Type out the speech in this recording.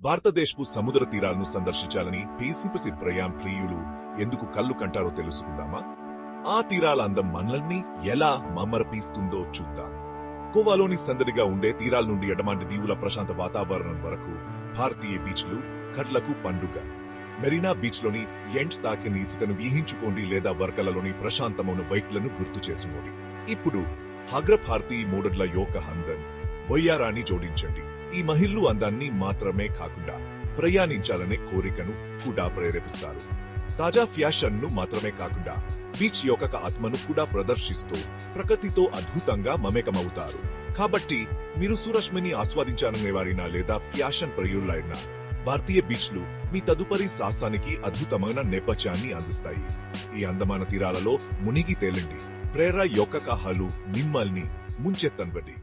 భారతదేశపు సముద్ర తీరాలను సందర్శించాలని పేసిపసి ప్రయాణ ప్రియులు ఎందుకు కళ్ళు కంటారో తెలుసుకుందామా? ఆ తీరాల అందం మనల్ని ఎలా మమ్మరపీస్తుందో చూద్దాం. గోవాలోని సందడిగా ఉండే తీరాల నుండి ఎడమాంటి దీవుల ప్రశాంత వాతావరణం వరకు భారతీయ బీచ్లు కట్లకు పండుగ. మెరీనా బీచ్లోని ఎండ్ తాకిన ఇసుకను వీహించుకోండి లేదా వర్గలలోని ప్రశాంతమైన వైట్లను గుర్తు చేసుకోండి. ఇప్పుడు హగ్ర భారతీయ మోడళ్ల యొక్క అందం వయ్యారాన్ని జోడించండి. ఈ మహిళలు అందాన్ని మాత్రమే కాకుండా ప్రయాణించాలనే కోరికను కూడా ప్రేరేపిస్తారు. తాజా ఫ్యాషన్ ను మాత్రమే కాకుండా బీచ్ యొక్క ఆత్మను కూడా ప్రదర్శిస్తూ ప్రకృతితో అద్భుతంగా మమేకమవుతారు. కాబట్టి మీరు సూరశ్మిని ఆస్వాదించాలనేవారైనా లేదా ఫ్యాషన్ ప్రియులైనా భారతీయ బీచ్లు మీ తదుపరి సాహసానికి అద్భుతమైన నేపథ్యాన్ని అందిస్తాయి. ఈ అందమైన తీరాలలో మునిగి తేలండి. ప్రేర యొక్క కహాలు మిమ్మల్ని ముంచెత్తనివ్వండి.